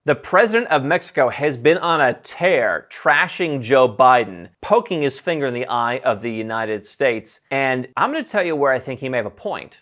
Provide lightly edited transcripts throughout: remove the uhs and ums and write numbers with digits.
The president of Mexico has been on a tear, trashing Joe Biden, poking his finger in the eye of the United States. And I'm going to tell you where I think he may have a point.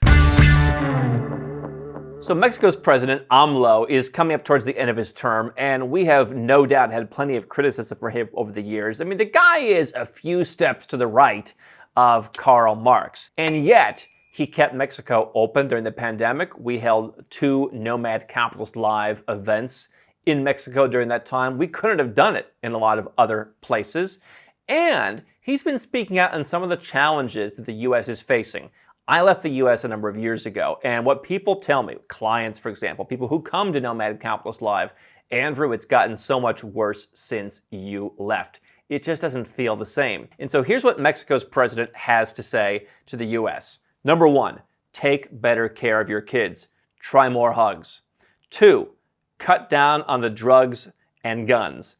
So Mexico's president, AMLO, is coming up towards the end of his term, and we have no doubt had plenty of criticism for him over the years. I mean, the guy is a few steps to the right of Karl Marx. And yet, he kept Mexico open during the pandemic. We held 2 Nomad Capitalist Live events in Mexico during that time. We couldn't have done it in a lot of other places. And he's been speaking out on some of the challenges that the U.S. is facing. I left the U.S. a number of years ago, and what people tell me, clients, for example, people who come to Nomad Capitalist Live, Andrew, it's gotten so much worse since you left. It just doesn't feel the same. And so here's what Mexico's president has to say to the U.S. Number 1, take better care of your kids. Try more hugs. 2, cut down on the drugs and guns.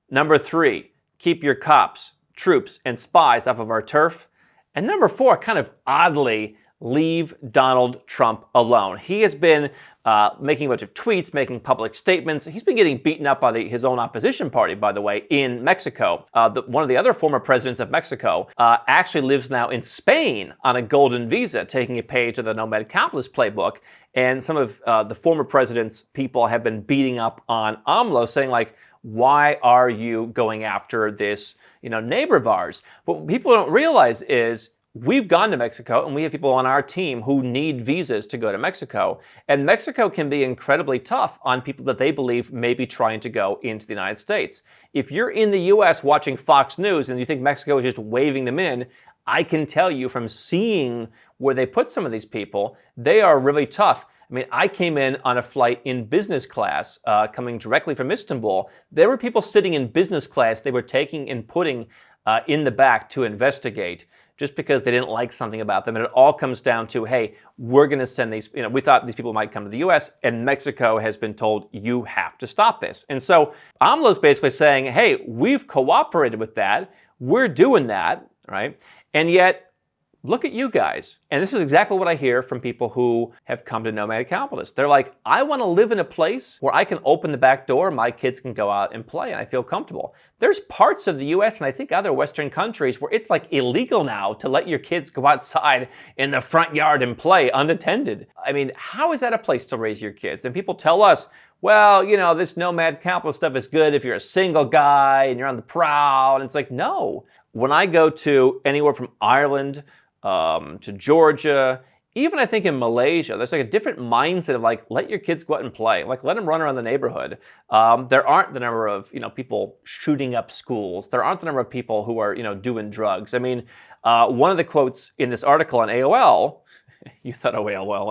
Number 3, keep your cops, troops, and spies off of our turf. And number 4, kind of oddly, leave Donald Trump alone. He has been making a bunch of tweets, making public statements. He's been getting beaten up by his own opposition party, by the way, in Mexico. One of the other former presidents of Mexico actually lives now in Spain on a golden visa, taking a page of the Nomad Capitalist playbook. And some of the former president's people have been beating up on AMLO, saying like, why are you going after this, neighbor of ours? What people don't realize is we've gone to Mexico and we have people on our team who need visas to go to Mexico. And Mexico can be incredibly tough on people that they believe may be trying to go into the United States. If you're in the U.S. watching Fox News and you think Mexico is just waving them in, I can tell you from seeing where they put some of these people, they are really tough. I mean, I came in on a flight in business class, coming directly from Istanbul. There were people sitting in business class they were taking and putting in the back to investigate just because they didn't like something about them. And it all comes down to, hey, we're going to send these, we thought these people might come to the U.S., and Mexico has been told, you have to stop this. And so AMLO's basically saying, hey, we've cooperated with that. We're doing that, right? And yet, look at you guys. And this is exactly what I hear from people who have come to Nomad Capitalist. They're like, I want to live in a place where I can open the back door, my kids can go out and play, and I feel comfortable. There's parts of the U.S. and I think other Western countries where it's like illegal now to let your kids go outside in the front yard and play unattended. I mean, how is that a place to raise your kids? And people tell us, well, this Nomad Capitalist stuff is good if you're a single guy and you're on the prowl. And it's like, no. When I go to anywhere from Ireland to Georgia, even I think in Malaysia, there's like a different mindset of like, let your kids go out and play, like let them run around the neighborhood. There aren't the number of, people shooting up schools. There aren't the number of people who are, doing drugs. I mean, one of the quotes in this article on AOL, you thought AOL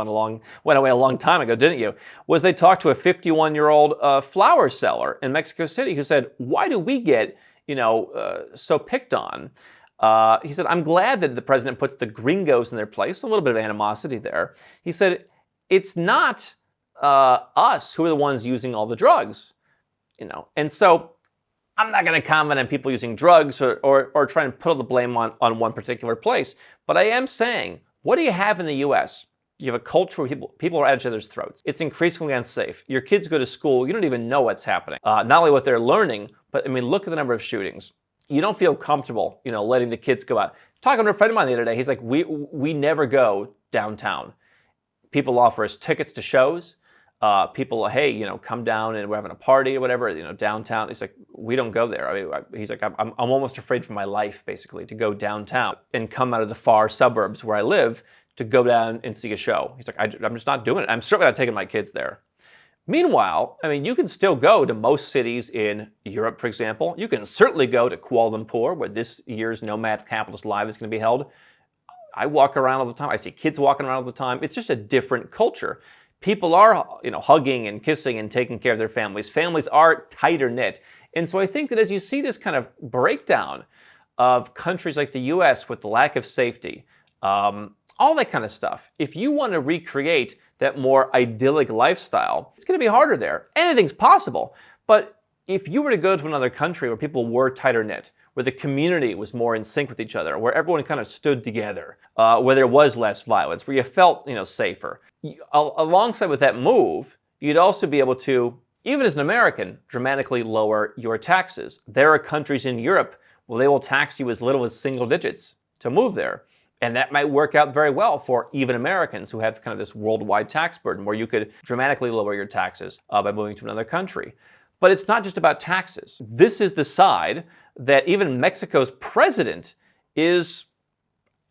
went away a long time ago, didn't you? Was they talked to a 51-year-old flower seller in Mexico City who said, why do we get, so picked on? He said, I'm glad that the president puts the gringos in their place, a little bit of animosity there. He said, it's not us who are the ones using all the drugs, And so I'm not going to comment on people using drugs or try and put all the blame on one particular place. But I am saying, what do you have in the U.S.? You have a culture where people are at each other's throats. It's increasingly unsafe. Your kids go to school, you don't even know what's happening. Not only what they're learning, but look at the number of shootings. You don't feel comfortable, letting the kids go out. Talking to a friend of mine the other day, he's like, we never go downtown. People offer us tickets to shows. People, hey, come down and we're having a party or whatever, downtown. He's like, we don't go there. He's like, I'm almost afraid for my life, basically, to go downtown and come out of the far suburbs where I live to go down and see a show. He's like, I'm just not doing it. I'm certainly not taking my kids there. Meanwhile, you can still go to most cities in Europe, for example. You can certainly go to Kuala Lumpur, where this year's Nomad Capitalist Live is going to be held. I walk around all the time. I see kids walking around all the time. It's just a different culture. People are, hugging and kissing and taking care of their families. Families are tighter knit. And so I think that as you see this kind of breakdown of countries like the U.S. with the lack of safety, all that kind of stuff, if you want to recreate that more idyllic lifestyle, it's going to be harder there. Anything's possible. But if you were to go to another country where people were tighter knit, where the community was more in sync with each other, where everyone kind of stood together, where there was less violence, where you felt, safer, alongside with that move, you'd also be able to even as an American, dramatically lower your taxes. There are countries in Europe where they will tax you as little as single digits to move there. And that might work out very well for even Americans who have kind of this worldwide tax burden where you could dramatically lower your taxes by moving to another country. But it's not just about taxes. This is the side that even Mexico's president is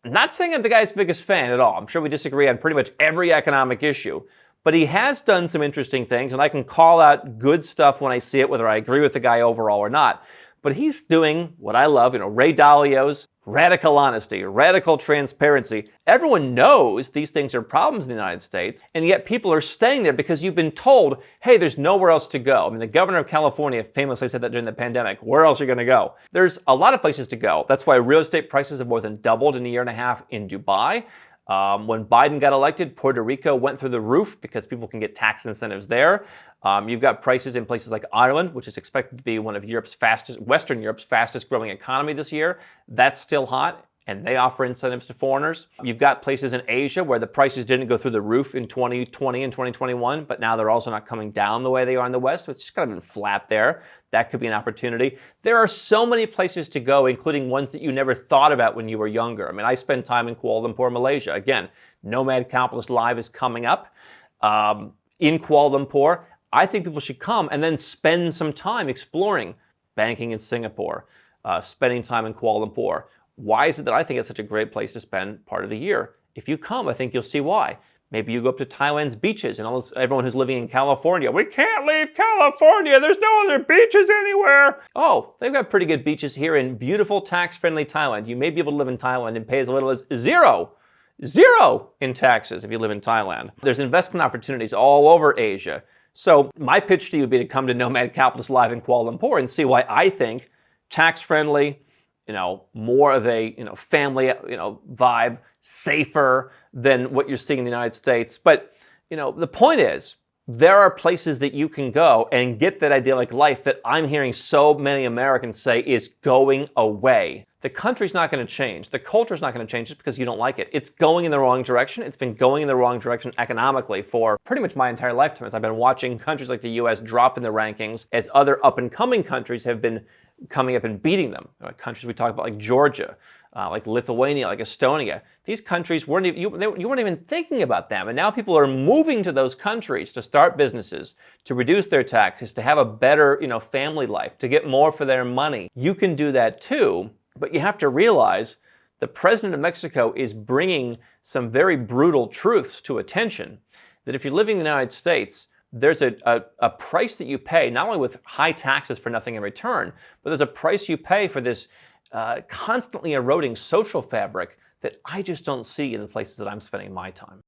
not saying I'm the guy's biggest fan at all. I'm sure we disagree on pretty much every economic issue. But he has done some interesting things, and I can call out good stuff when I see it, whether I agree with the guy overall or not. But he's doing what I love, Ray Dalio's radical honesty, radical transparency. Everyone knows these things are problems in the United States, and yet people are staying there because you've been told, hey, there's nowhere else to go. I mean, the governor of California famously said that during the pandemic. Where else are you going to go? There's a lot of places to go. That's why real estate prices have more than doubled in a year and a half in Dubai. When Biden got elected, Puerto Rico went through the roof because people can get tax incentives there. You've got prices in places like Ireland, which is expected to be one of Western Europe's fastest growing economy this year. That's still hot, and they offer incentives to foreigners. You've got places in Asia where the prices didn't go through the roof in 2020 and 2021, but now they're also not coming down the way they are in the West, so it's just kind of been flat there. That could be an opportunity. There are so many places to go, including ones that you never thought about when you were younger. I mean, I spend time in Kuala Lumpur, Malaysia. Again, Nomad Capitalist Live is coming up in Kuala Lumpur. I think people should come and then spend some time exploring banking in Singapore, spending time in Kuala Lumpur. Why is it that I think it's such a great place to spend part of the year? If you come, I think you'll see why. Maybe you go up to Thailand's beaches and everyone who's living in California, we can't leave California, there's no other beaches anywhere. Oh, they've got pretty good beaches here in beautiful tax-friendly Thailand. You may be able to live in Thailand and pay as little as zero in taxes if you live in Thailand. There's investment opportunities all over Asia. So my pitch to you would be to come to Nomad Capitalist Live in Kuala Lumpur and see why I think tax-friendly, more of a, family, vibe, safer than what you're seeing in the United States. But, the point is, there are places that you can go and get that idyllic life that I'm hearing so many Americans say is going away. The country's not going to change. The culture's not going to change just because you don't like it. It's going in the wrong direction. It's been going in the wrong direction economically for pretty much my entire lifetime as I've been watching countries like the US drop in the rankings as other up-and-coming countries have been coming up and beating them. Countries we talk about like Georgia, like Lithuania, like Estonia. These countries, you weren't even thinking about them. And now people are moving to those countries to start businesses, to reduce their taxes, to have a better, family life, to get more for their money. You can do that too, but you have to realize the president of Mexico is bringing some very brutal truths to attention, that if you're living in the United States, there's a price that you pay, not only with high taxes for nothing in return, but there's a price you pay for this constantly eroding social fabric that I just don't see in the places that I'm spending my time.